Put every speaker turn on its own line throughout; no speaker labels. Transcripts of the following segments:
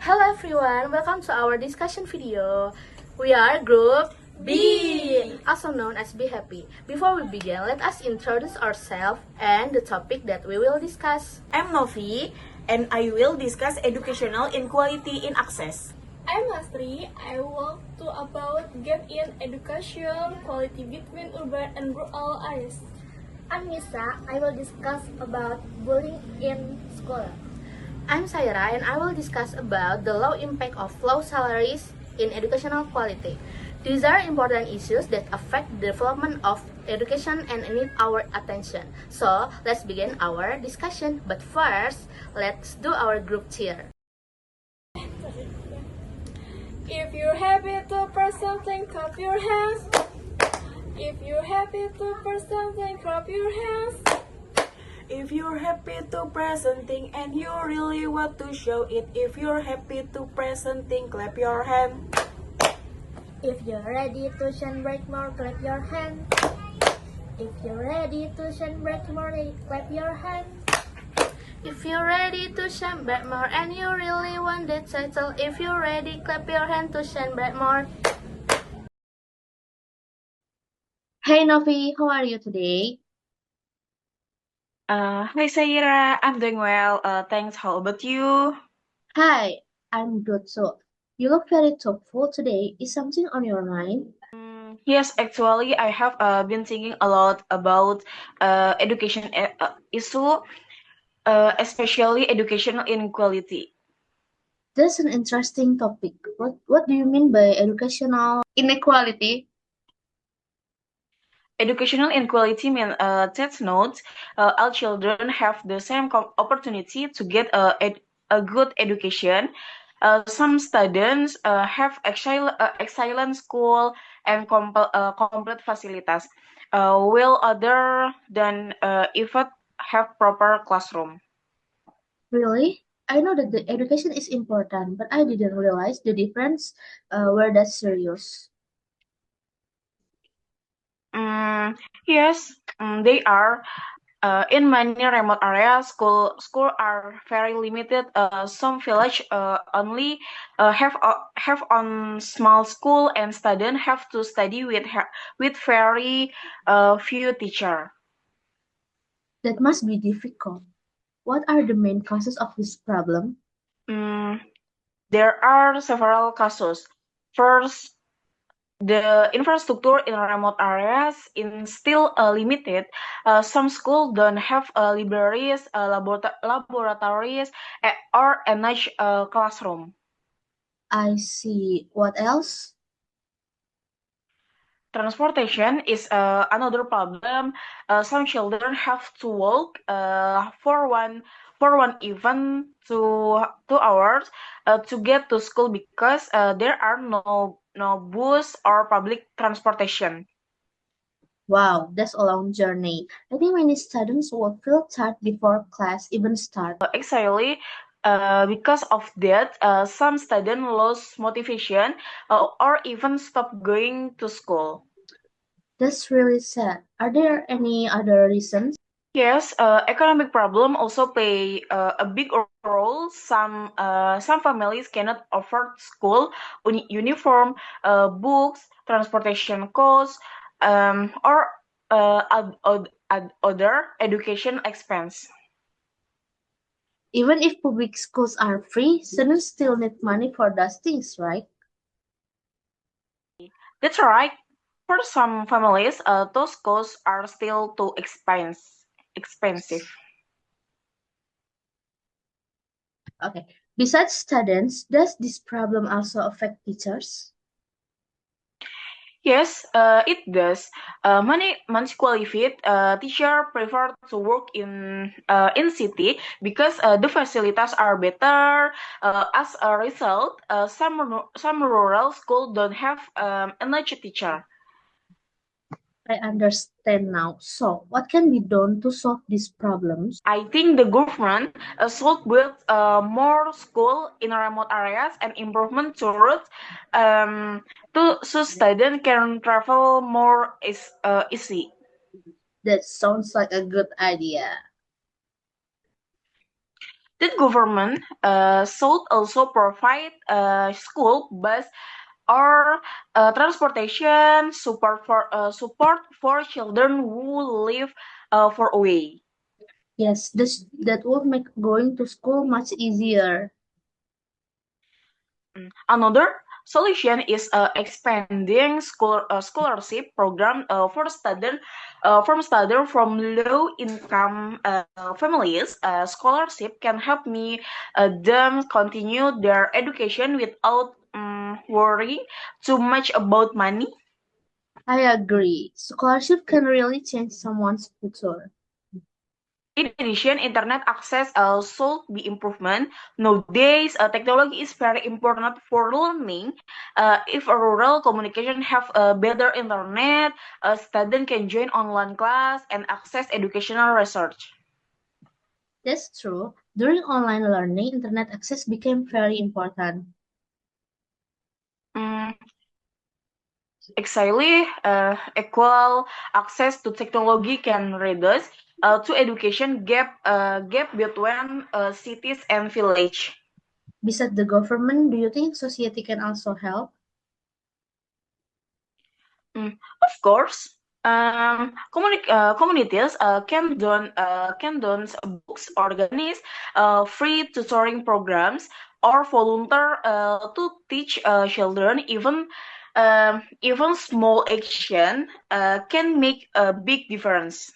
Hello everyone, welcome to our discussion video. We are Group B, also known as Be Happy. Before we begin, let us introduce ourselves and the topic that we will discuss.
I'm Novi, and I will discuss educational inequality in access.
I'm Astri. I will talk about gap in education quality between urban and rural areas.
I'm Nisa. I will discuss about bullying in school.
I'm Saira and I will discuss about the low impact of low salaries in educational quality. These are important issues that affect the development of education and need our attention. So, let's begin our discussion. But first, let's do our group cheer.
If you're happy to press something, clap your hands. If you're happy to press something, clap your hands.
If you're happy to presenting and you really want to show it, if you're happy to presenting, clap your hand.
If you're ready to shine bright more, clap your hand. If you're ready to shine bright more, clap your hand.
If you're ready to shine bright more and you really want that title, if you're ready, clap your hand to shine bright more. Hey Novi, how are you today?
Hi Saira, I'm doing well. Thanks. How about you?
Hi, I'm good too. You look very thoughtful today. Is something on your mind?
Yes, actually, I have been thinking a lot about education issue, especially educational inequality.
That's an interesting topic. What do you mean by educational inequality?
Educational inequality means that notes all children have the same opportunity to get a good education. Some students have excellent school and complete facilities, while other than even have proper classroom.
Really? I know that the education is important, but I didn't realize the difference were that serious.
Mm, yes, they are. In many remote areas, school are very limited. Some village only have on small school, and students have to study with very few teacher.
That must be difficult. What are the main causes of this problem?
Mm, there are several causes. First, the infrastructure in remote areas is still limited. Some schools don't have libraries, laboratories, or a nice classroom.
I see. What else?
Transportation is another problem. Some children have to walk for one even 2 hours to get to school because there are no bus or public transportation.
Wow, that's a long journey. I think many students will feel tired before class even start.
Exactly. Because of that, some students lose motivation or even stop going to school.
That's really sad. Are there any other reasons?
Yes, economic problem also play a big role. Some families cannot afford school uniform, books, transportation costs, or other education expense.
Even if public schools are free, students still need money for those things, right?
That's right. For some families, those costs are still too expensive.
Okay. Besides students, does this problem also affect teachers?
Yes, it does. Many qualified teacher prefer to work in city because the facilities are better. As a result, some rural school don't have enough teacher.
I understand now. So, what can be done to solve these problems?
I think the government should build more school in remote areas and improvement to routes so students can travel more is easy.
That sounds like a good idea.
the government should also provide school bus or transportation support for children who live far away.
Yes, that will make going to school much easier.
Another solution is expanding scholarship program for student from low income families. Scholarship can help them continue their education without worrying too much about money.
I agree. Scholarship can really change someone's future.
In addition, internet access should be improvement. Nowadays, technology is very important for learning. If a rural communication have a better internet, a student can join online class and access educational research.
That's true. During online learning, internet access became very important.
Mm, exactly, equal access to technology can reduce to education gap between cities and village.
Besides the government, do you think society can also help?
Of course, communities can donate books, organize free tutoring programs, or volunteer to teach children. Even small action can make a big difference.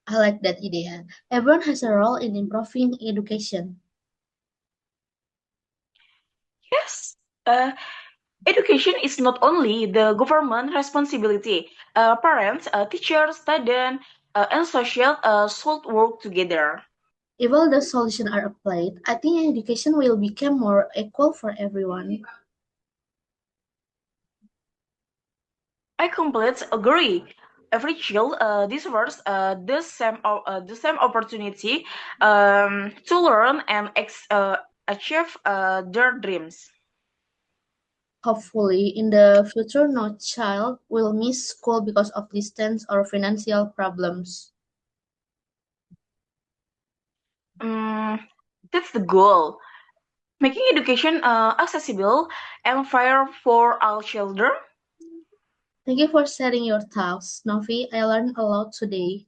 I like that idea. Everyone has a role in improving education.
Yes. Education is not only the government responsibility. Parents, teachers, students, and social should work together.
If all the solutions are applied, I think education will become more equal for everyone.
I completely agree. Every child deserves the same opportunity to learn and achieve their dreams.
Hopefully, in the future, no child will miss school because of distance or financial problems.
Mm, that's the goal. Making education accessible and fair for all children.
Thank you for sharing your thoughts, Novi. I learned a lot today.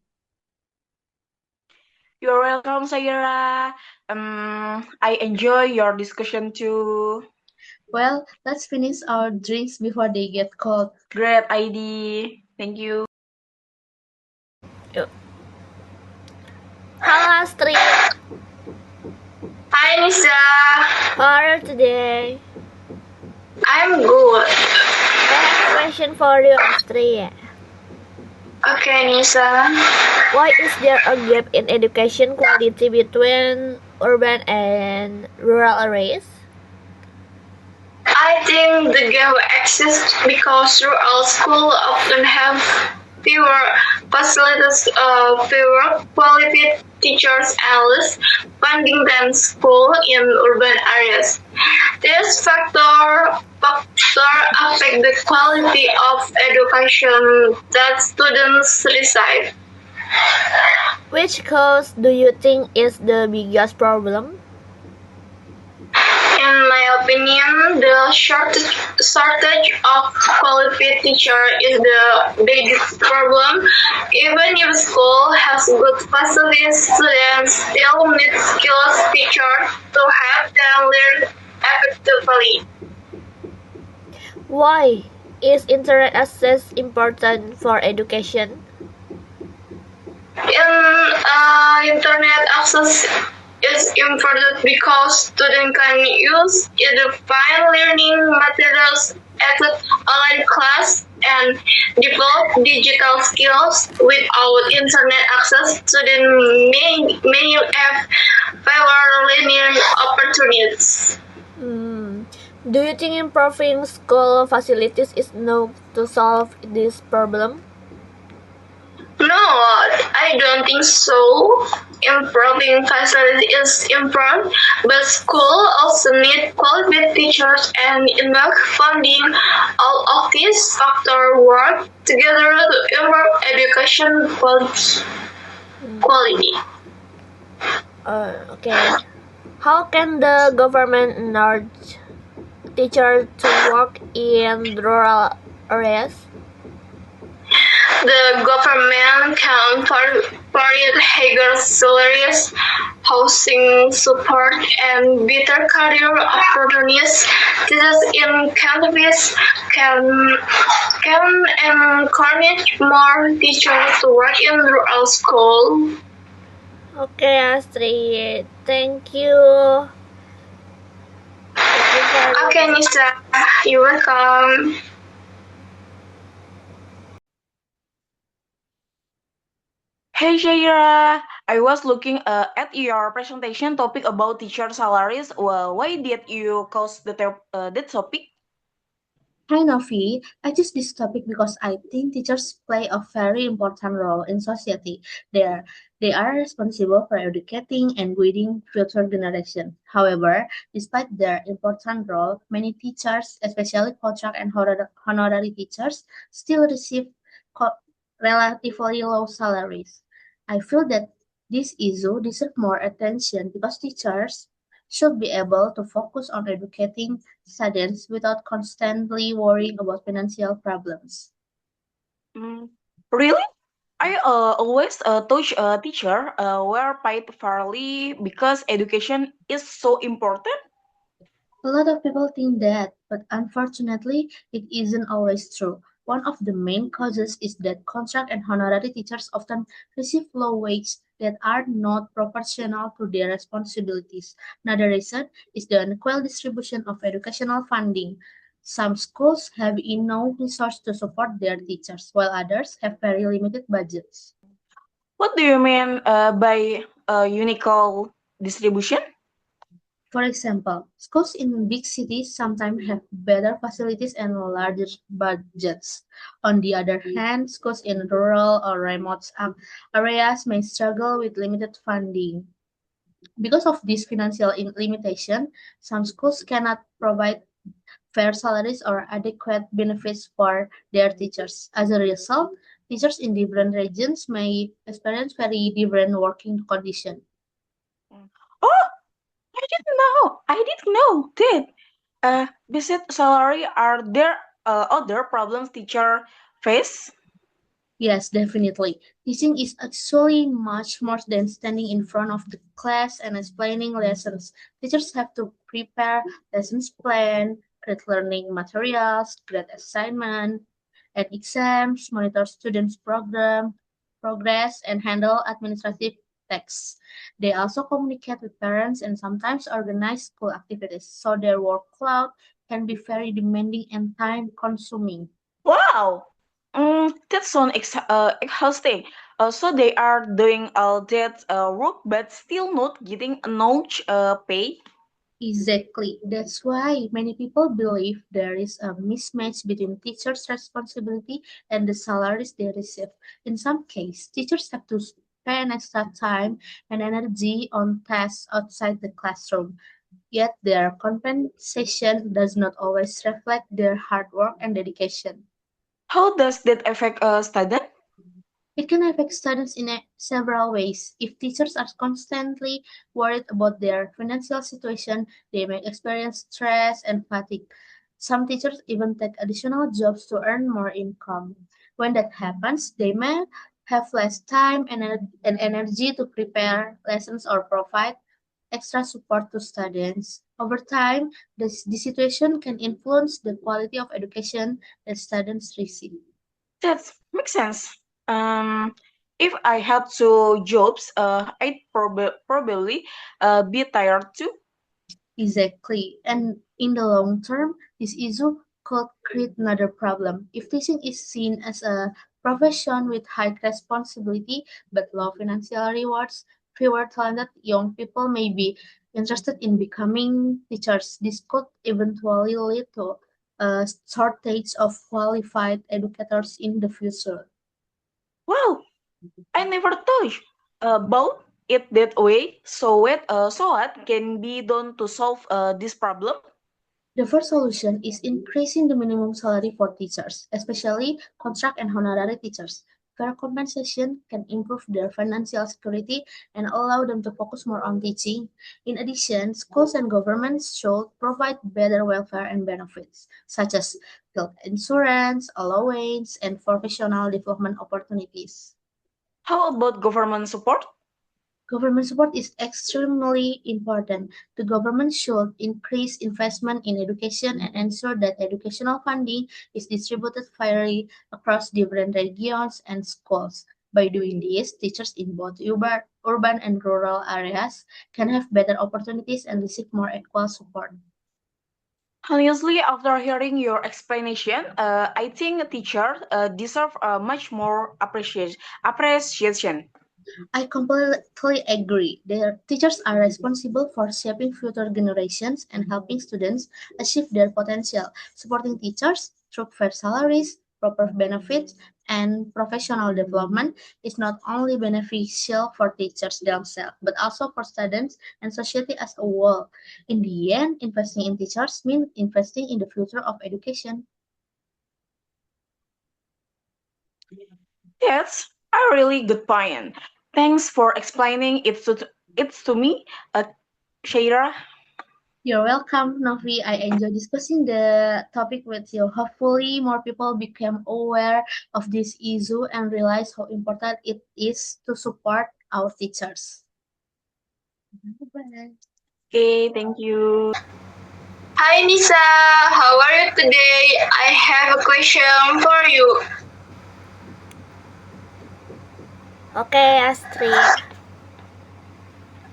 You're welcome, Sayara. I enjoy your discussion too.
Well, let's finish our drinks before they get cold.
Great ID. Thank you.
Hello, Astrid.
Hi Nisa,
How are you today?
I'm good.
I have a question for you, Astrid.
Okay Nisa,
Why is there a gap in education quality between urban and rural areas?
I think the gap exists because rural schools often have fewer facilities, fewer qualified teachers and less funding than schools in urban areas. This factor affect the quality of education that students receive.
Which cause do you think is the biggest problem?
In my opinion, the shortage of qualified teachers is the biggest problem. Even if school has good facilities, students still need skilled teachers to help them learn effectively.
Why is internet access important for education?
Internet access is important because students can use it to find learning materials, attend online class, and develop digital skills. Without internet access, students may have fewer learning opportunities.
Do you think improving school facilities is enough to solve this problem?
No, I don't think so. Improving facilities is important, but schools also need qualified teachers and enough funding. All of these factors work together to improve education quality.
Okay.
How can the government encourage teachers to work in rural areas?
The government can provide higher salaries, housing support, and better career opportunities. Teachers in countries can encourage more teachers to work in rural school.
Okay, Astrid, thank you. Thank you very
Okay,
much.
Nisa, you're welcome.
Hey Shaira, I was looking at your presentation topic about teacher salaries. Well, why did you choose that topic?
Hi Novi, I choose this topic because I think teachers play a very important role in society. They are, they are responsible for educating and guiding future generations. However, despite their important role, many teachers, especially contract and honorary teachers, still receive co- relatively low salaries. I feel that this issue deserves more attention because teachers should be able to focus on educating students without constantly worrying about financial problems.
Mm, really? I always thought teacher were paid fairly because education is so important.
A lot of people think that, but unfortunately, it isn't always true. One of the main causes is that contract and honorary teachers often receive low wages that are not proportional to their responsibilities. Another reason is the unequal distribution of educational funding. Some schools have enough resources to support their teachers, while others have very limited budgets.
What do you mean by unequal distribution?
For example, schools in big cities sometimes have better facilities and larger budgets. On the other hand, schools in rural or remote areas may struggle with limited funding. Because of this financial limitation, some schools cannot provide fair salaries or adequate benefits for their teachers. As a result, teachers in different regions may experience very different working conditions.
Oh, I didn't know that. Besides salary, are there other problems teacher face?
Yes, definitely. Teaching is actually much more than standing in front of the class and explaining lessons. Teachers have to prepare lessons plan, create learning materials, grade assignment and exams, monitor students' progress, and handle administrative tasks. They also communicate with parents and sometimes organize school activities, so their workload can be very demanding and time consuming.
Wow, that sounds exhausting. So they are doing all that work but still not getting enough pay.
Exactly. That's why many people believe there is a mismatch between teachers' responsibility and the salaries they receive. In some cases, teachers have to spend extra time and energy on tasks outside the classroom, yet their compensation does not always reflect their hard work and dedication.
How does that affect a student?
It can affect students in several ways. If teachers are constantly worried about their financial situation, they may experience stress and fatigue. Some teachers even take additional jobs to earn more income. When that happens, they may have less time and energy to prepare lessons or provide extra support to students. Over time, the situation can influence the quality of education that students receive.
That makes sense. Um, if I had two jobs, I'd probably be tired too.
Exactly. And in the long term, this issue could create another problem. If teaching is seen as a profession with high responsibility but low financial rewards, fewer talented young people may be interested in becoming teachers. This could eventually lead to a shortage of qualified educators in the future.
Wow, I never thought about it that way. So what can be done to solve this problem?
The first solution is increasing the minimum salary for teachers, especially contract and honorary teachers. Fair compensation can improve their financial security and allow them to focus more on teaching. In addition, schools and governments should provide better welfare and benefits, such as health insurance, allowance, and professional development opportunities.
How about government support?
Government support is extremely important. The government should increase investment in education and ensure that educational funding is distributed fairly across different regions and schools. By doing this, teachers in both urban and rural areas can have better opportunities and receive more equal support.
Honestly, after hearing your explanation, I think teachers deserve much more appreciation.
I completely agree. Their teachers are responsible for shaping future generations and helping students achieve their potential. Supporting teachers through fair salaries, proper benefits, and professional development is not only beneficial for teachers themselves, but also for students and society as a whole. In the end, investing in teachers means investing in the future of education.
That's a really good point. Thanks for explaining it to me, Shaira.
You're welcome, Novi. I enjoy discussing the topic with you. Hopefully, more people become aware of this issue and realize how important it is to support our teachers. Bye.
Okay, thank you.
Hi Nisa, how are you today? I have a question for you.
Okay, Astrid.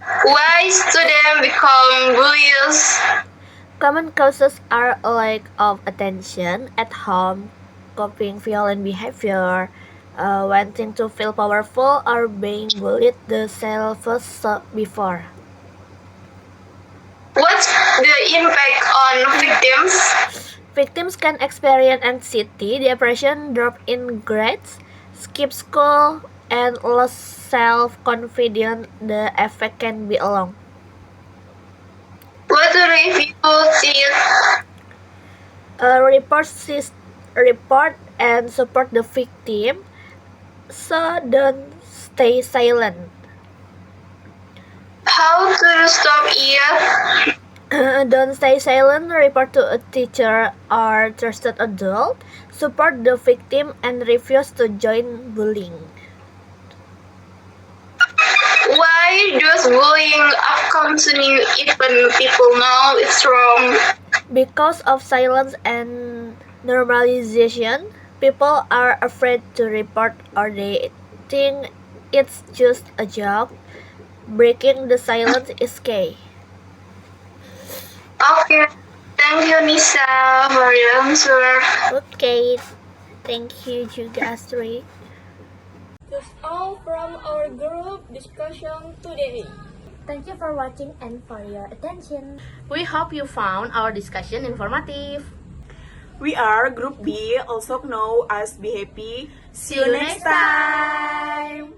Why students become bullies?
Common causes are a lack of attention at home, copying violent behavior, wanting to feel powerful, or being bullied themselves before.
What's the impact on victims?
Victims can experience anxiety, depression, drop in grades, skip school, and lose self-confidence. The effect can be long.
What do reviews see?
Report and support the victim, so don't stay silent.
How to stop it?
Don't stay silent, report to a teacher or trusted adult, support the victim, and refuse to join bullying.
Why does bullying continue even people know it's wrong?
Because of silence and normalization, people are afraid to report or they think it's just a joke. Breaking the silence is key.
Okay, thank you Nisa for your answer.
Okay, thank you juga Astrid.
That's all from our group discussion today.
Thank you for watching and for your attention.
We hope you found our discussion informative.
We are Group B, also known as Be Happy.
See you next time.